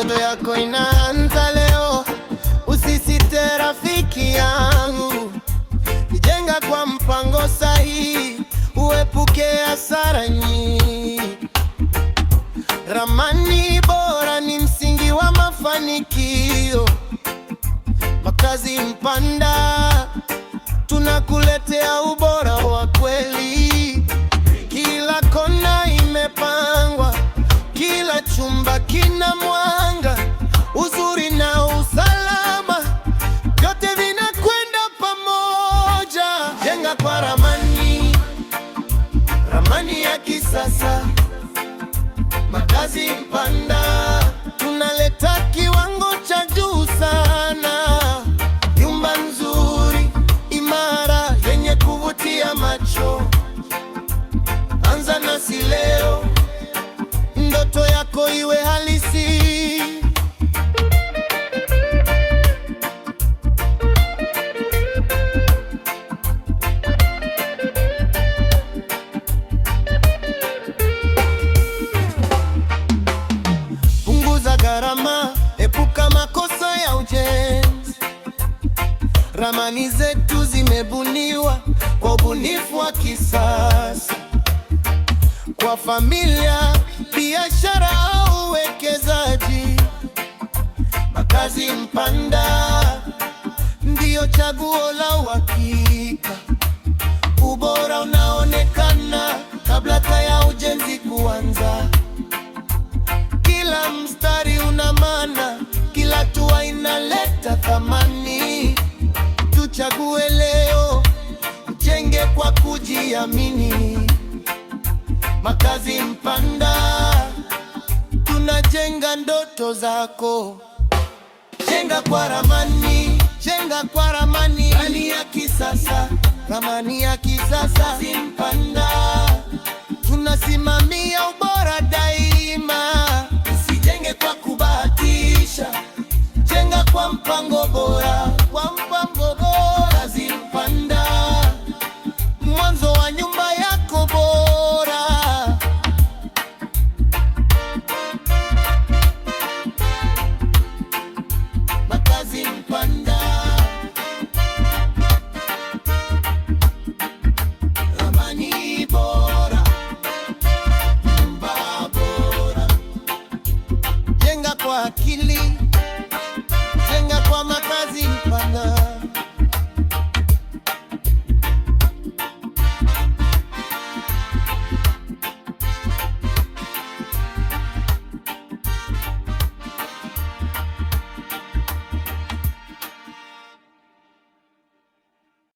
Ndoto yako inaanza leo, usisite rafiki yangu. Jenga kwa mpango sahihi, uepuke hasara nyingi. Ramani bora ni msingi wa mafanikio. Makazi Mpanda, tunakuletea ubora wa kweli. Kila kona imepangwa, kila chumba kina mwanga, uzuri na usalama, vyote vinakwenda pamoja. Jenga kwa ramani, ramani ya kisasa. Makazi Mpanda, tunaleta kiwango cha juu sana. Nyumba nzuri, imara, yenye kuvutia macho. Anza nasi leo, ndoto yako iwe halisi. Punguza gharama, epuka makosa ya ujenzi. Ramani zetu zimebuniwa kwa ubunifu wa kisasa, kwa familia, biashara au uwekezaji. Makazi Mpanda ndiyo chaguo la uhakika. Ubora unaonekana kabla ya ujenzi kuanza. Kila mstari una maana, kila hatua inaleta thamani. Tuchague leo, ujenge kwa kujiamini. Makazi Mpanda, tunajenga ndoto zako. Jenga kwa ramani, jenga kwa ramani. Ramani ya kisasa, ramani ya kisasa. Makazi Mpanda, tunasimamia ubora daima. Usijenge kwa kubahatisha, jenga kwa mpango bora.